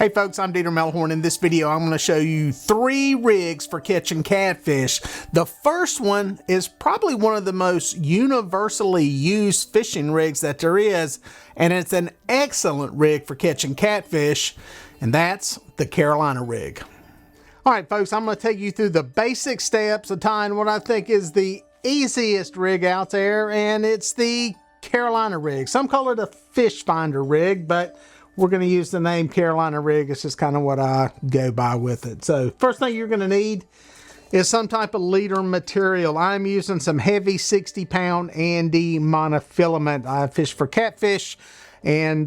Hey folks, I'm Melhorn. In this video, I'm going to show you 3 rigs for catching catfish. The first one is probably one of the most universally used fishing rigs that there is, and it's an excellent rig for catching catfish, and that's the Carolina rig. All right, folks, I'm going to take you through the basic steps of tying what I think is the easiest rig out there, and it's the Carolina rig. Some call it a fish finder rig, but we're going to use the name Carolina rig. It's just kind of what I go by with it. So first thing you're going to need is some type of leader material. I'm using some heavy 60-pound Andy monofilament. I fish for catfish, and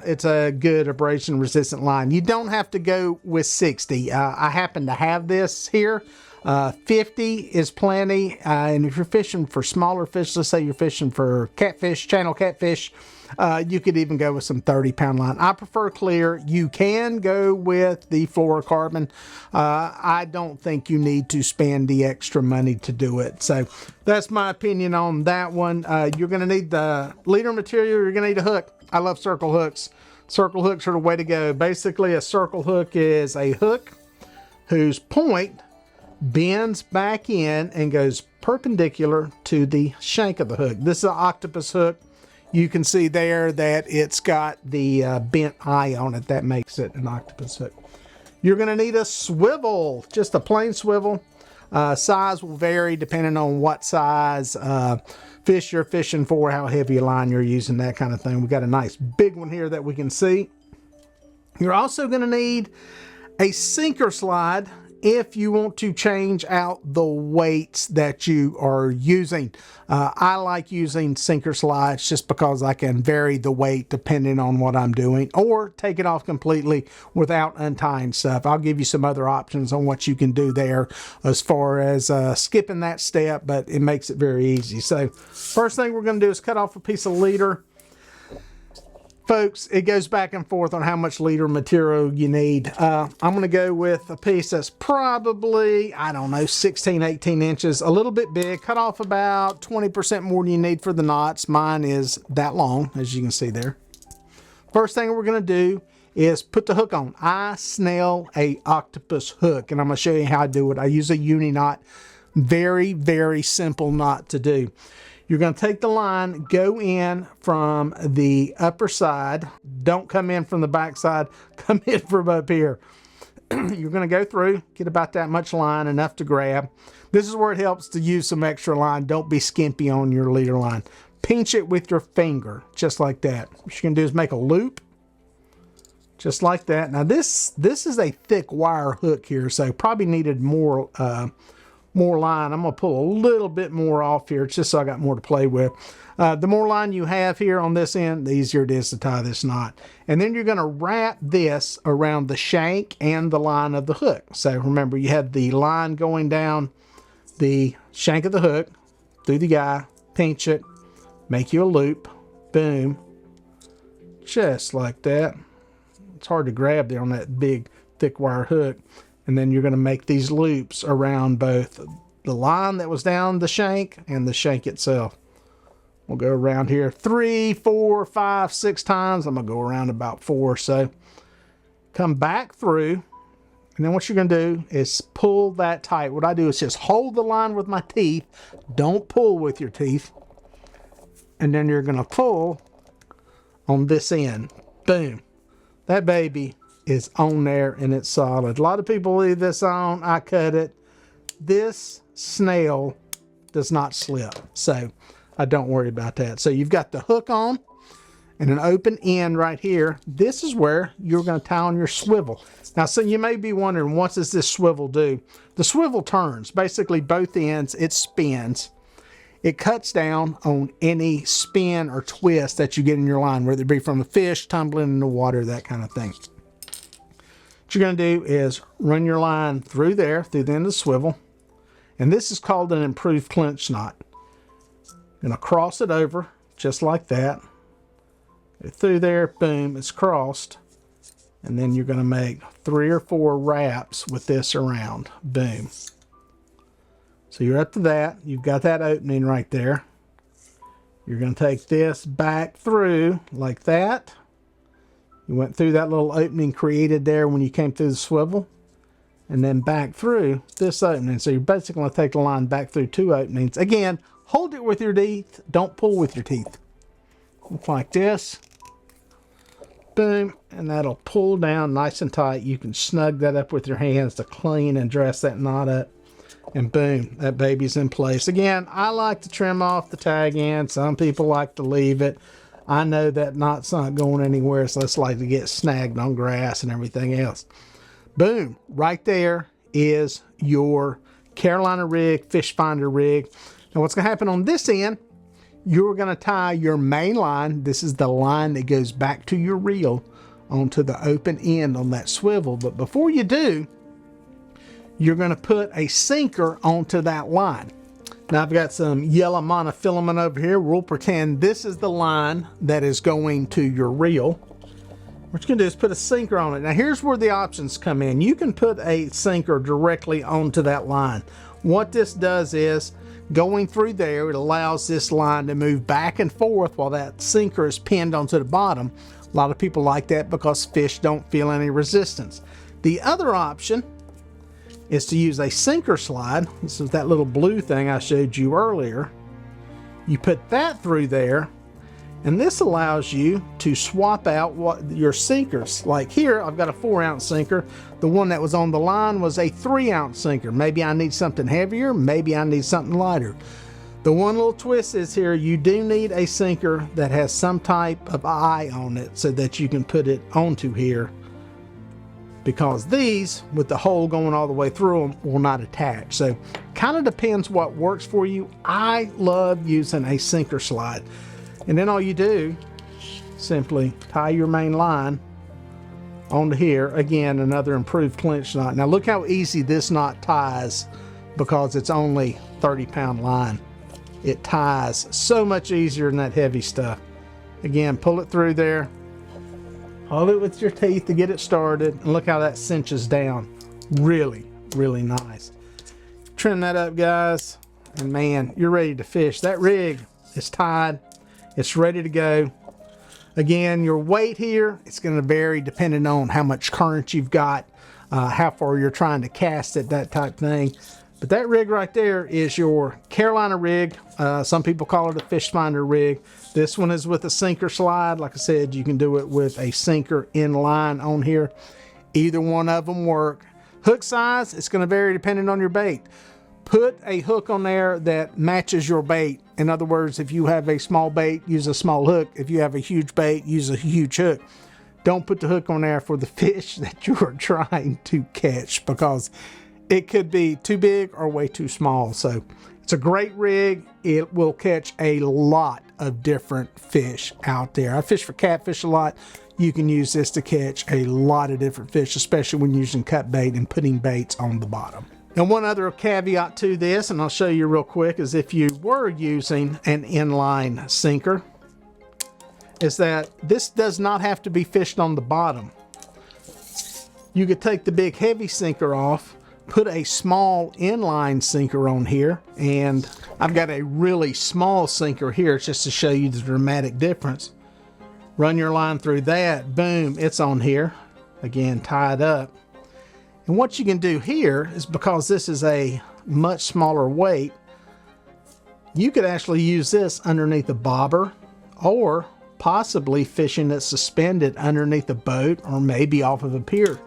it's a good abrasion resistant line. You don't have to go with 60. I happen to have this here. 50 is plenty, and if you're fishing for smaller fish, let's say you're fishing for catfish, channel catfish, you could even go with some 30-pound line. I prefer clear. You can go with the fluorocarbon. I don't think you need to spend the extra money to do it. So that's my opinion on that one. You're going to need the leader material. You're going to need a hook. I love circle hooks. Circle hooks are the way to go. Basically, a circle hook is a hook whose point bends back in and goes perpendicular to the shank of the hook. This is an octopus hook. You can see there that it's got the bent eye on it. That makes it an octopus hook. You're going to need a swivel, just a plain swivel. Size will vary depending on what size fish you're fishing for, how heavy a line you're using, that kind of thing. We got a nice big one here that we can see. You're also going to need a sinker slide if you want to change out the weights that you are using. I like using sinker slides just because I can vary the weight depending on what I'm doing, or take it off completely without untying stuff. I'll give you some other options on what you can do there as far as skipping that step, but it makes it very easy. So first thing we're going to do is cut off a piece of leader. Folks, it goes back and forth on how much leader material you need. I'm going to go with a piece that's probably, I don't know, 16, 18 inches, a little bit big. Cut off about 20% more than you need for the knots. Mine is that long, as you can see there. First thing we're going to do is put the hook on. I snell a octopus hook, and I'm going to show you how I do it. I use a uni knot. Very, very simple knot to do. You're going to take the line, go in from the upper side. Don't come in from the back side. Come in from up here. You're going to go through, get about that much line, enough to grab. This is where it helps to use some extra line. Don't be skimpy on your leader line. Pinch it with your finger, just like that. What you're going to do is make a loop, just like that. Now this is a thick wire hook here, so probably needed more line. I'm going to pull a little bit more off here just so I got more to play with. The more line you have here on this end, the easier it is to tie this knot. And then you're going to wrap this around the shank and the line of the hook. So remember, you have the line going down the shank of the hook through the guy, pinch it, make you a loop, boom, just like that. It's hard to grab there on that big thick wire hook. And then you're going to make these loops around both the line that was down the shank and the shank itself. We'll go around here 3, 4, 5, 6 times. I'm going to go around about 4 or so. Come back through. And then what you're going to do is pull that tight. What I do is just hold the line with my teeth. Don't pull with your teeth. And then you're going to pull on this end. Boom. That baby is on there and it's solid. A lot of people leave this on. I cut it. This snail does not slip, so I don't worry about that. So you've got the hook on and an open end right here. This is where you're going to tie on your swivel. Now, so you may be wondering, what does this swivel do? The swivel turns. Basically, both ends, it spins. It cuts down on any spin or twist that you get in your line, whether it be from a fish tumbling in the water, that kind of thing. What you're going to do is run your line through there, through the end of the swivel. And this is called an improved clinch knot. You're going to cross it over, just like that. Go through there, boom, it's crossed. And then you're going to make 3 or 4 wraps with this around, boom. So you're up to that. You've got that opening right there. You're going to take this back through like that. You went through that little opening created there when you came through the swivel, and then back through this opening. So you're basically going to take the line back through 2 openings. Again, hold it with your teeth. Don't pull with your teeth. Look like this. Boom, and that'll pull down nice and tight. You can snug that up with your hands to clean and dress that knot up. And boom, that baby's in place. Again, I like to trim off the tag end. Some people like to leave it. I know that knot's not going anywhere, so it's like to get snagged on grass and everything else. Boom, right there is your Carolina rig, fish finder rig. Now what's going to happen on this end, you're going to tie your main line. This is the line that goes back to your reel onto the open end on that swivel. But before you do, you're going to put a sinker onto that line. Now I've got some yellow monofilament over here. We'll pretend this is the line that is going to your reel. What you're going to do is put a sinker on it. Now here's where the options come in. You can put a sinker directly onto that line. What this does is, going through there, it allows this line to move back and forth while that sinker is pinned onto the bottom. A lot of people like that because fish don't feel any resistance. The other option is to use a sinker slide. This is that little blue thing I showed you earlier. You put that through there, and this allows you to swap out your sinkers. Like here, I've got a 4-ounce sinker. The one that was on the line was a 3-ounce sinker. Maybe I need something heavier, maybe I need something lighter. The one little twist is here, you do need a sinker that has some type of eye on it so that you can put it onto here, because these, with the hole going all the way through them, will not attach. So kind of depends what works for you. I love using a sinker slide. And then all you do, simply tie your main line onto here. Again, another improved clinch knot. Now look how easy this knot ties, because it's only 30-pound line. It ties so much easier than that heavy stuff. Again, pull it through there. Hold it with your teeth to get it started. And look how that cinches down. Really, really nice. Trim that up, guys. And man, you're ready to fish. That rig is tied. It's ready to go. Again, your weight here, it's going to vary depending on how much current you've got, how far you're trying to cast it, that type thing. But that rig right there is your Carolina rig. Some people call it a fish finder rig. This one is with a sinker slide. Like I said, you can do it with a sinker in line on here. Either one of them work. Hook size, it's going to vary depending on your bait. Put a hook on there that matches your bait. In other words, if you have a small bait, use a small hook. If you have a huge bait, use a huge hook. Don't put the hook on there for the fish that you are trying to catch, because it could be too big or way too small. So it's a great rig. It will catch a lot of different fish out there. I fish for catfish a lot. You can use this to catch a lot of different fish, especially when using cut bait and putting baits on the bottom. Now, one other caveat to this, and I'll show you real quick, is if you were using an inline sinker, is that this does not have to be fished on the bottom. You could take the big heavy sinker off, put a small inline sinker on here, and I've got a really small sinker here just to show you the dramatic difference. Run your line through that, boom, it's on here. Again, tied up. And what you can do here is, because this is a much smaller weight, you could actually use this underneath a bobber, or possibly fishing it suspended underneath a boat, or maybe off of a pier.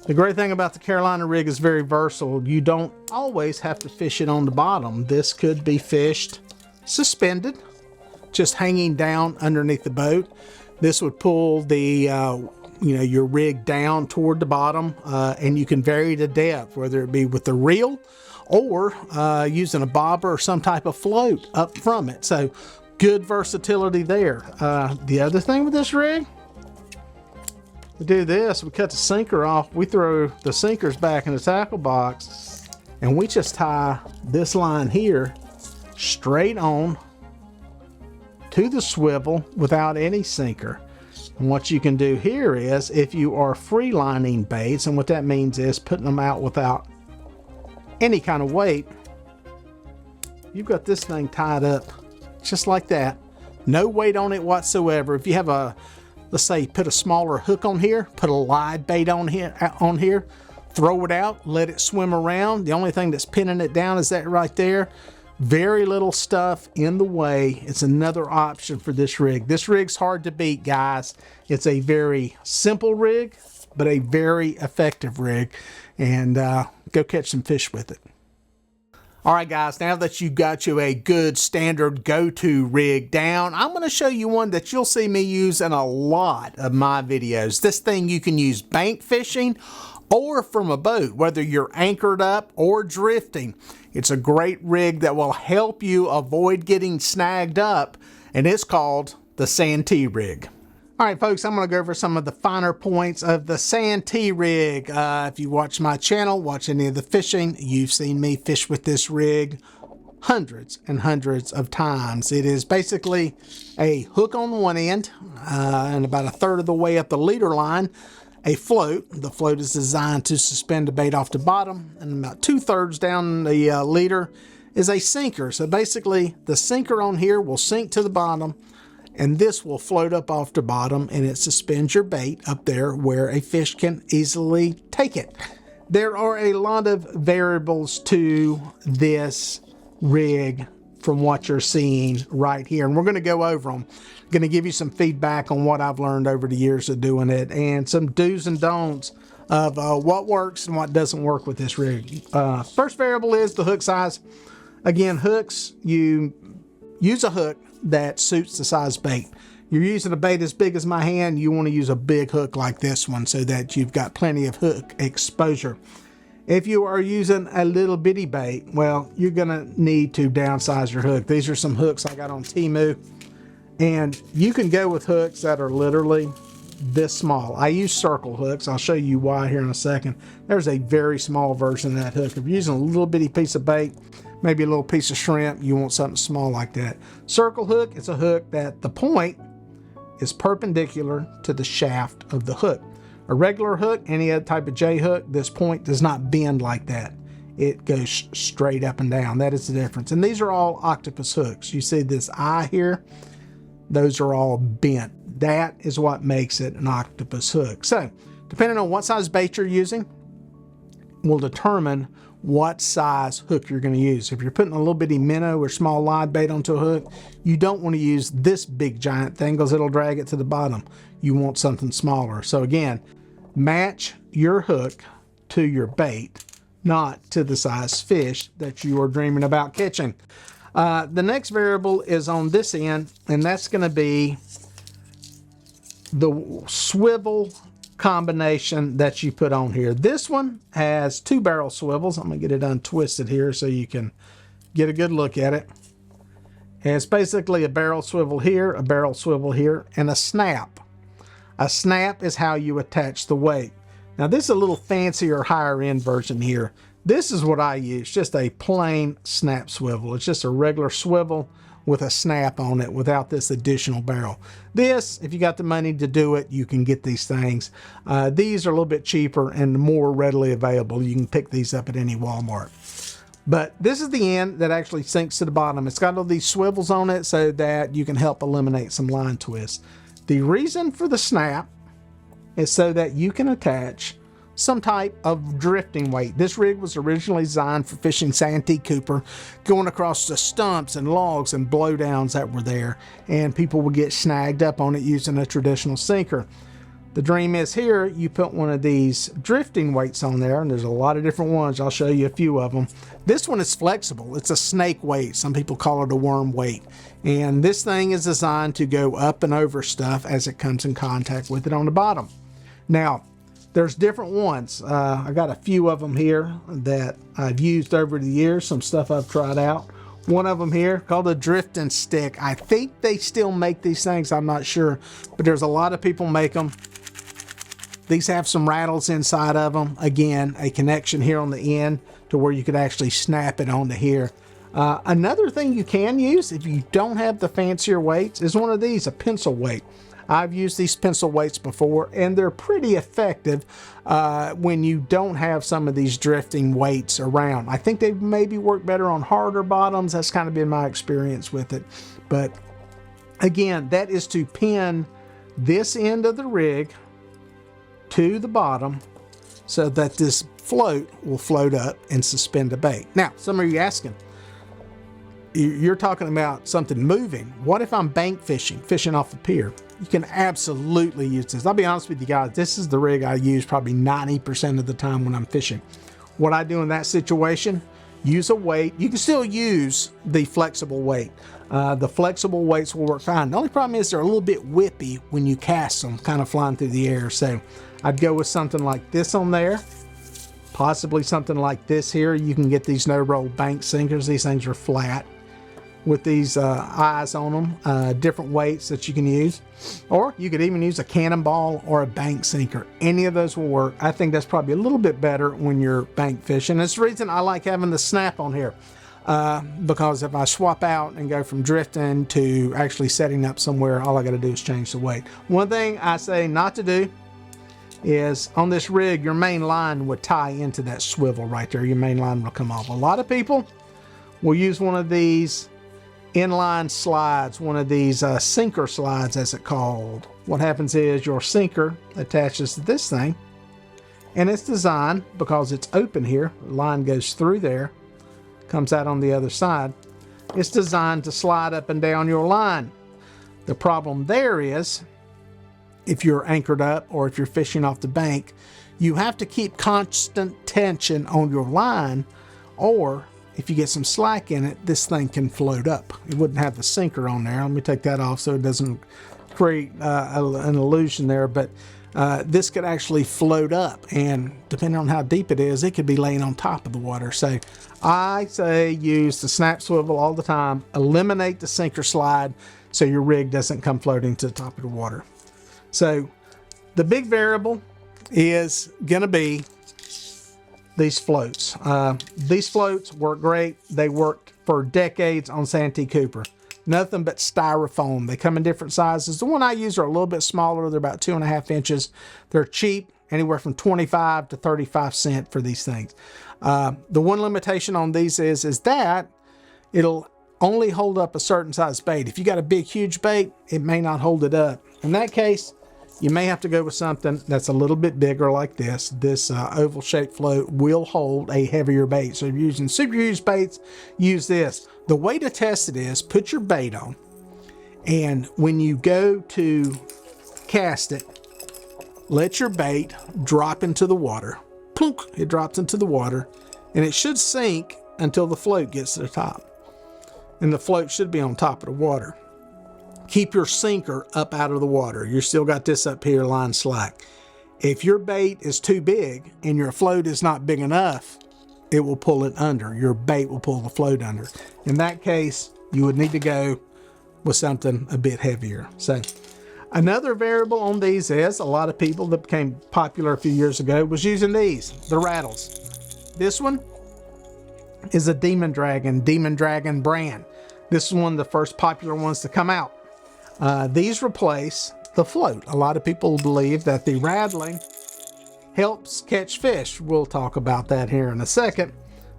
The great thing about the Carolina rig is very versatile. You don't always have to fish it on the bottom. This could be fished suspended, just hanging down underneath the boat. This would pull the your rig down toward the bottom, and you can vary the depth, whether it be with the reel or using a bobber or some type of float up from it. So good versatility there. The other thing with this rig, we do this, we cut the sinker off, we throw the sinkers back in the tackle box, and we just tie this line here straight on to the swivel without any sinker. And what you can do here is, if you are free lining baits, and what that means is putting them out without any kind of weight, you've got this thing tied up just like that. No weight on it whatsoever. If you have a, let's say, put a smaller hook on here, put a live bait on here, throw it out, let it swim around. The only thing that's pinning it down is that right there. Very little stuff in the way. It's another option for this rig. This rig's hard to beat, guys. It's a very simple rig, but a very effective rig. And go catch some fish with it. All right, guys, now that you've got you a good standard go-to rig down, I'm going to show you one that you'll see me use in a lot of my videos. This thing you can use bank fishing or from a boat, whether you're anchored up or drifting. It's a great rig that will help you avoid getting snagged up, and it's called the Santee rig. All right, folks, I'm going to go over some of the finer points of the Santee rig. If you watch my channel, watch any of the fishing, you've seen me fish with this rig hundreds and hundreds of times. It is basically a hook on one end, and about a third of the way up the leader line, a float. The float is designed to suspend the bait off the bottom, and about 2/3 down the leader is a sinker. So basically, the sinker on here will sink to the bottom, and this will float up off the bottom, and it suspends your bait up there where a fish can easily take it. There are a lot of variables to this rig from what you're seeing right here, and we're going to go over them. I'm going to give you some feedback on what I've learned over the years of doing it, and some do's and don'ts of what works and what doesn't work with this rig. First variable is the hook size. Again, hooks, you use a hook that suits the size bait. You're using a bait as big as my hand, you want to use a big hook like this one so that you've got plenty of hook exposure. If you are using a little bitty bait, well, you're gonna need to downsize your hook. These are some hooks I got on Temu, and you can go with hooks that are literally this small. I use circle hooks. I'll show you why here in a second. There's a very small version of that hook. If you're using a little bitty piece of bait, maybe a little piece of shrimp, you want something small like that. Circle hook, it's a hook that the point is perpendicular to the shaft of the hook. A regular hook, any other type of J hook, this point does not bend like that. It goes straight up and down. That is the difference. And these are all octopus hooks. You see this eye here? Those are all bent. That is what makes it an octopus hook. So, depending on what size bait you're using, will determine what size hook you're going to use. If you're putting a little bitty minnow or small live bait onto a hook, you don't want to use this big giant thing because it'll drag it to the bottom. You want something smaller. So again, match your hook to your bait, not to the size fish that you are dreaming about catching. The next variable is on this end, and that's going to be the swivel combination that you put on here. This one has 2 barrel swivels. I'm going to get it untwisted here so you can get a good look at it. And it's basically a barrel swivel here, a barrel swivel here, and a snap. A snap is how you attach the weight. Now this is a little fancier, higher end version here. This is what I use, just a plain snap swivel. It's just a regular swivel with a snap on it without this additional barrel. This, if you got the money to do it, you can get these things. These are a little bit cheaper and more readily available. You can pick these up at any Walmart. But this is the end that actually sinks to the bottom. It's got all these swivels on it so that you can help eliminate some line twists. The reason for the snap is so that you can attach some type of drifting weight. This rig was originally designed for fishing Santee Cooper, going across the stumps and logs and blowdowns that were there, and people would get snagged up on it using a traditional sinker. The dream is here, you put one of these drifting weights on there, and there's a lot of different ones. I'll show you a few of them. This one is flexible. It's a snake weight. Some people call it a worm weight. And this thing is designed to go up and over stuff as it comes in contact with it on the bottom. Now, there's different ones. I got a few of them here that I've used over the years, some stuff I've tried out. One of them here called a drifting stick. I think they still make these things, I'm not sure, but there's a lot of people make them. These have some rattles inside of them. Again, a connection here on the end to where you could actually snap it onto here. Another thing you can use if you don't have the fancier weights is one of these, a pencil weight. I've used these pencil weights before, and they're pretty effective when you don't have some of these drifting weights around. I think they maybe work better on harder bottoms. That's kind of been my experience with it. But Again, that is to pin this end of the rig to the bottom so that this float will float up and suspend a bait. Now, some of you asking, you're talking about something moving. What if I'm bank fishing off a pier? You can absolutely use this. I'll be honest with you guys, this is the rig I use probably 90% of the time when I'm fishing. What I do in that situation, use a weight. You can still use the flexible weight. The flexible weights will work fine. The only problem is they're a little bit whippy when you cast them, kind of flying through the air. So I'd go with something like this on there, possibly something like this here. You can get these no-roll bank sinkers. These things are flat with these eyes on them, different weights that you can use. Or you could even use a cannonball or a bank sinker. Any of those will work. I think that's probably a little bit better when you're bank fishing. That's the reason I like having the snap on here. Because if I swap out and go from drifting to actually setting up somewhere, all I got to do is change the weight. One thing I say not to do is on this rig, your main line would tie into that swivel right there. Your main line will come off. A lot of people will use one of these inline slides, one of these sinker slides as it's called. What happens is your sinker attaches to this thing, and it's designed, because it's open here, the line goes through there, comes out on the other side. It's designed to slide up and down your line. The problem there is, if you're anchored up or if you're fishing off the bank, you have to keep constant tension on your line, or if you get some slack in it, this thing can float up. It wouldn't have the sinker on there. Let me take that off so it doesn't create an illusion there, but this could actually float up, and depending on how deep it is, it could be laying on top of the water. So I say use the snap swivel all the time. Eliminate the sinker slide so your rig doesn't come floating to the top of the water. So the big variable is going to be these floats. These floats work great. They worked for decades on Santee Cooper. Nothing but styrofoam. They come in different sizes. The one I use are a little bit smaller. They're about 2.5 inches. They're cheap, anywhere from 25 to 35 cents for these things. The one limitation on these is that it'll only hold up a certain size bait. If you got a big, huge bait, it may not hold it up. In that case, you may have to go with something that's a little bit bigger like this. This oval shaped float will hold a heavier bait. So if you're using super huge baits, use this. The way to test it is put your bait on, and when you go to cast it, let your bait drop into the water. Plunk, it drops into the water, and it should sink until the float gets to the top. And the float should be on top of the water. Keep your sinker up out of the water. You still got this up here, line slack. If your bait is too big and your float is not big enough, it will pull it under. Your bait will pull the float under. In that case, you would need to go with something a bit heavier. So another variable on these is, a lot of people that became popular a few years ago was using these, the rattles. This one is a Demon Dragon brand. This is one of the first popular ones to come out. These replace the float. A lot of people believe that the rattling helps catch fish. We'll talk about that here in a second,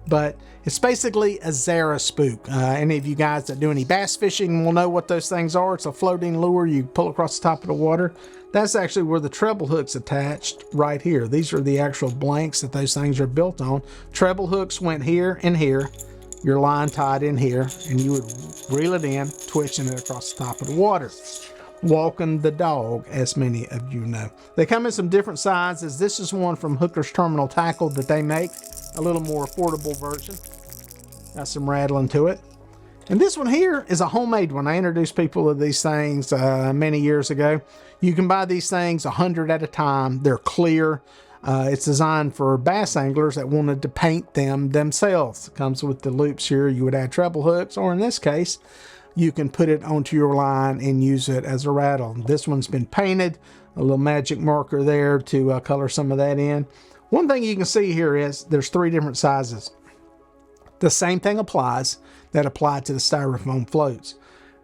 but it's basically a Zara spook. Any of you guys that do any bass fishing will know what those things are. It's a floating lure you pull across the top of the water. That's actually where the treble hook's attached right here. These are the actual blanks that those things are built on. Treble hooks went here and here. Your line tied in here, and you would reel it in, twisting it across the top of the water. Walking the dog, as many of you know. They come in some different sizes. This is one from Hooker's Terminal Tackle that they make, a little more affordable version. Got some rattling to it. And this one here is a homemade one. I introduced people to these things many years ago. You can buy these things 100 at a time. They're clear. It's designed for bass anglers that wanted to paint them themselves. It comes with the loops here. You would add treble hooks, or in this case, you can put it onto your line and use it as a rattle. This one's been painted, a little magic marker there to color some of that in. One thing you can see here is there's 3 different sizes. The same thing applies that applied to the styrofoam floats.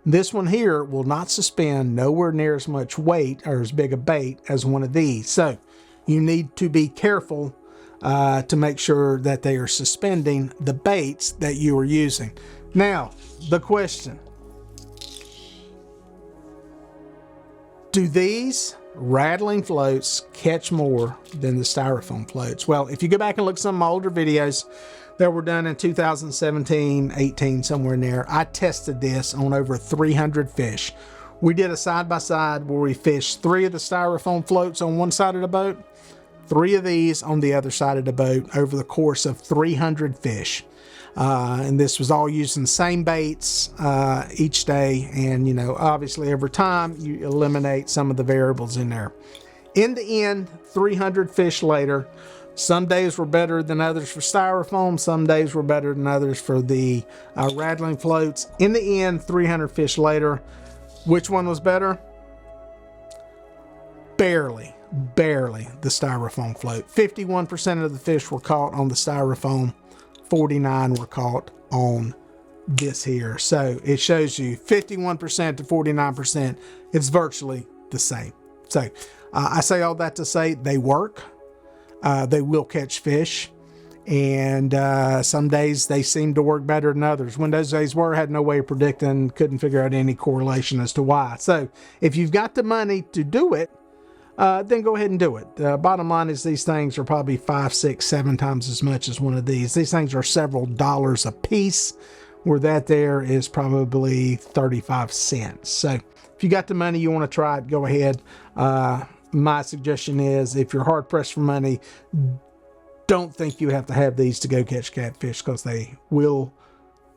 This one here will not suspend nowhere near as much weight or as big a bait as one of these. So you need to be careful to make sure that they are suspending the baits that you are using. Now, the question. Do these rattling floats catch more than the styrofoam floats? Well, if you go back and look at some of my older videos that were done in 2017, 18, somewhere in there, I tested this on over 300 fish. We did a side-by-side where we fished 3 of the styrofoam floats on one side of the boat, 3 of these on the other side of the boat over the course of 300 fish. And this was all using the same baits each day. And, you know, obviously over time, you eliminate some of the variables in there. In the end, 300 fish later, some days were better than others for styrofoam. Some days were better than others for the rattling floats. In the end, 300 fish later, which one was better? Barely the styrofoam float. 51% of the fish were caught on the styrofoam. 49 were caught on this here. So it shows you 51% to 49%. It's virtually the same. So I say all that to say they work. They will catch fish, and some days they seem to work better than others. When those days were, I had no way of predicting, couldn't figure out any correlation as to why. So if you've got the money to do it, then go ahead and do it. Bottom line is these things are probably 5, 6, 7 times as much as one of these. These things are several dollars a piece, where that there is probably 35 cents. So if you got the money, you want to try it, go ahead. My suggestion is, if you're hard pressed for money, don't think you have to have these to go catch catfish, because they will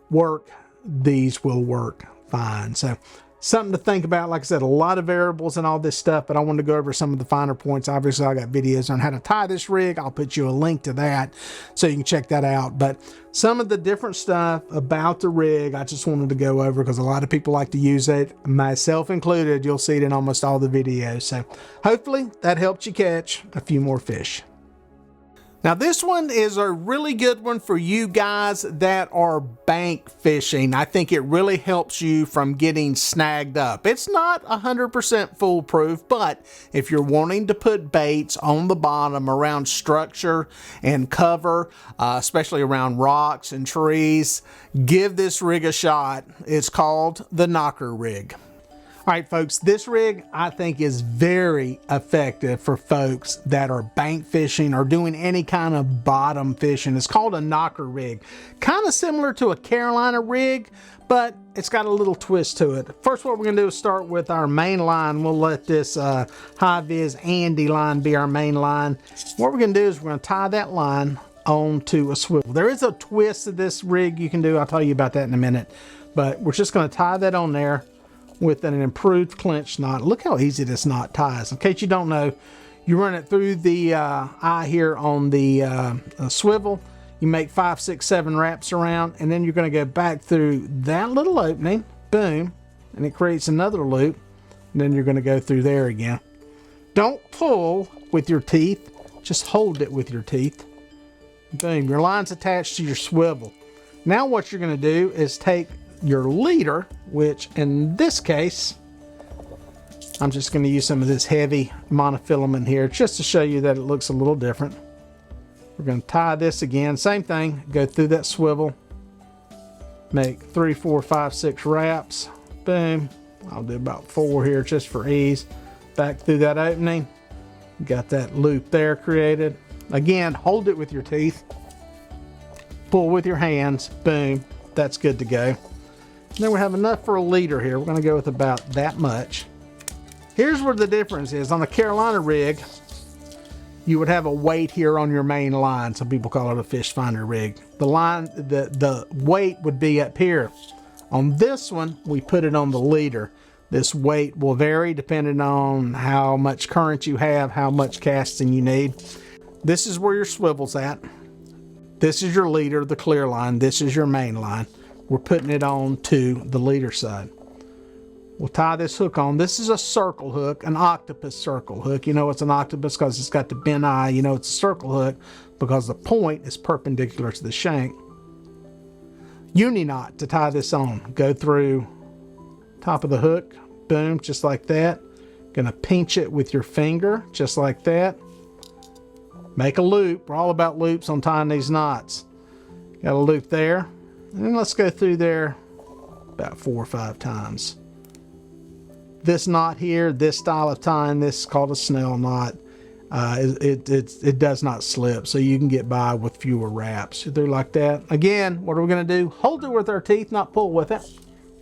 work. These will work fine. So something to think about. Like I said, a lot of variables and all this stuff, but I wanted to go over some of the finer points. Obviously, I got videos on how to tie this rig. I'll put you a link to that so you can check that out. But some of the different stuff about the rig, I just wanted to go over because a lot of people like to use it, myself included. You'll see it in almost all the videos. So hopefully that helped you catch a few more fish. Now this one is a really good one for you guys that are bank fishing. I think it really helps you from getting snagged up. It's not 100% foolproof, but if you're wanting to put baits on the bottom around structure and cover, especially around rocks and trees, give this rig a shot. It's called the Knocker Rig. All right, folks, this rig I think is very effective for folks that are bank fishing or doing any kind of bottom fishing. It's called a Knocker Rig. Kind of similar to a Carolina rig, but it's got a little twist to it. First, what we're going to do is start with our main line. We'll let this high-vis Andy line be our main line. What we're going to do is we're going to tie that line onto a swivel. There is a twist to this rig you can do. I'll tell you about that in a minute. But we're just going to tie that on there with an improved clinch knot. Look how easy this knot ties. In case you don't know, you run it through the eye here on the swivel. You make 5, 6, 7 wraps around, and then you're going to go back through that little opening, boom, and it creates another loop, and then you're going to go through there again. Don't pull with your teeth, just hold it with your teeth. Boom, your line's attached to your swivel. Now what you're going to do is take your leader, which in this case, I'm just going to use some of this heavy monofilament here just to show you that it looks a little different. We're going to tie this again, same thing, go through that swivel, make 3, 4, 5, 6 wraps, boom. I'll do about 4 here just for ease. Back through that opening, got that loop there created. Again, hold it with your teeth, pull with your hands, boom, that's good to go. Then we have enough for a leader here. We're going to go with about that much. Here's where the difference is. On the Carolina rig, you would have a weight here on your main line. Some people call it a fish finder rig. The line, the weight would be up here. On this one, we put it on the leader. This weight will vary depending on how much current you have, how much casting you need. This is where your swivel's at. This is your leader, the clear line. This is your main line. We're putting it on to the leader side. We'll tie this hook on. This is a circle hook, an octopus circle hook. You know it's an octopus because it's got the bent eye. You know it's a circle hook because the point is perpendicular to the shank. Uni knot to tie this on. Go through top of the hook, boom, just like that. Gonna pinch it with your finger, just like that. Make a loop. We're all about loops on tying these knots. Got a loop there. And let's go through there about 4 or 5 times. this knot here, this style of tying, this is called a snell knot. It does not slip, so you can get by with fewer wraps. You do like that. Again, what are we going to do? Hold it with our teeth, not pull with it.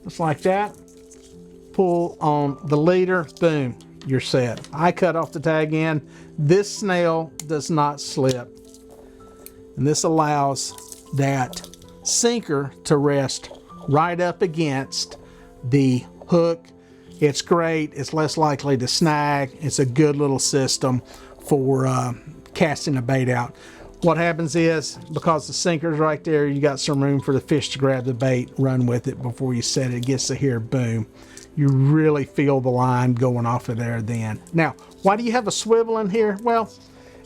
Just like that. Pull on the leader, boom, you're set. I cut off the tag end. This snail does not slip. And this allows that sinker to rest right up against the hook. It's great. It's less likely to snag. It's a good little system for casting a bait out. What happens is, because the sinker's right there, you got some room for the fish to grab the bait, run with it before you set it. It gets to here, boom. You really feel the line going off of there then. Now, why do you have a swivel in here? Well,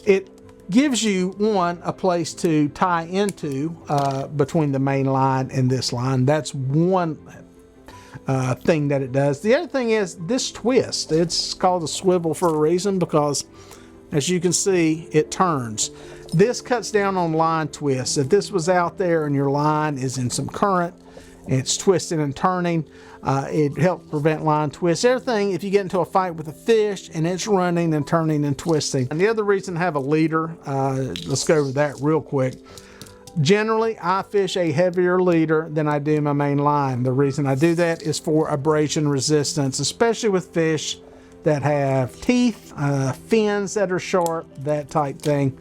it gives you, one, a place to tie into between the main line and this line. That's one thing that it does. The other thing is this twist. It's called a swivel for a reason, because as you can see, it turns. This cuts down on line twists. If this was out there and your line is in some current, it's twisting and turning, it helps prevent line twists. Everything, if you get into a fight with a fish and it's running and turning and twisting. And the other reason to have a leader, let's go over that real quick. Generally, I fish a heavier leader than I do my main line. The reason I do that is for abrasion resistance, especially with fish that have teeth, fins that are sharp, that type thing.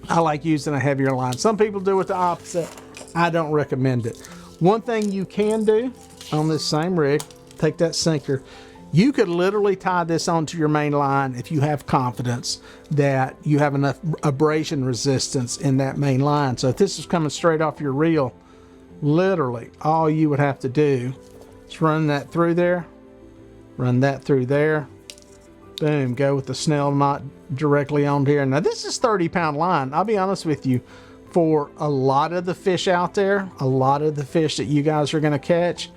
I like using a heavier line. Some people do it the opposite. I don't recommend it. One thing you can do on this same rig, take that sinker, you could literally tie this onto your main line if you have confidence that you have enough abrasion resistance in that main line. So if this is coming straight off your reel, literally all you would have to do is run that through there, run that through there, boom, go with the snell knot directly on here. Now this is 30-pound line. I'll be honest with you, for a lot of the fish out there, a lot of the fish that you guys are going to catch,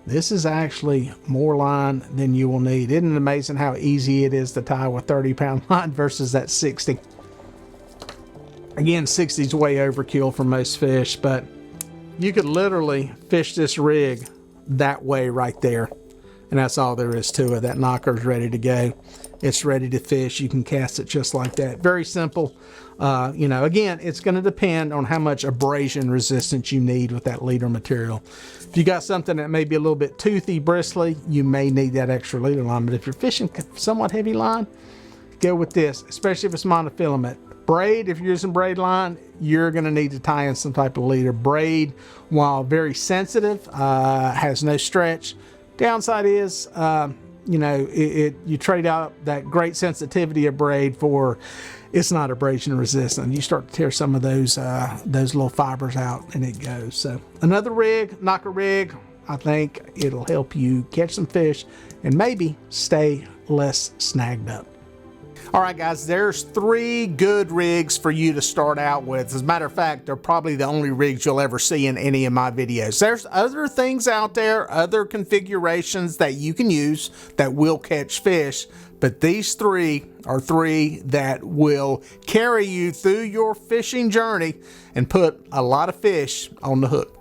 this is actually more line than you will need. Isn't it amazing how easy it is to tie with 30-pound line versus that 60? Again, 60 is way overkill for most fish, but you could literally fish this rig that way right there. And that's all there is to it. That knocker's ready to go. It's ready to fish. You can cast it just like that. Very simple. You know, again, it's going to depend on how much abrasion resistance you need with that leader material. If you got something that may be a little bit toothy, bristly, you may need that extra leader line. But if you're fishing somewhat heavy line, go with this, especially if it's monofilament. Braid, if you're using braid line, you're going to need to tie in some type of leader. Braid, while very sensitive, has no stretch. Downside is, you know, you trade out that great sensitivity of braid for it's not abrasion resistant. You start to tear some of those little fibers out and it goes. So another rig, knocker rig, I think it'll help you catch some fish and maybe stay less snagged up. All right, guys, there's 3 good rigs for you to start out with. As a matter of fact, they're probably the only rigs you'll ever see in any of my videos. There's other things out there, other configurations that you can use that will catch fish, but these 3 are 3 that will carry you through your fishing journey and put a lot of fish on the hook.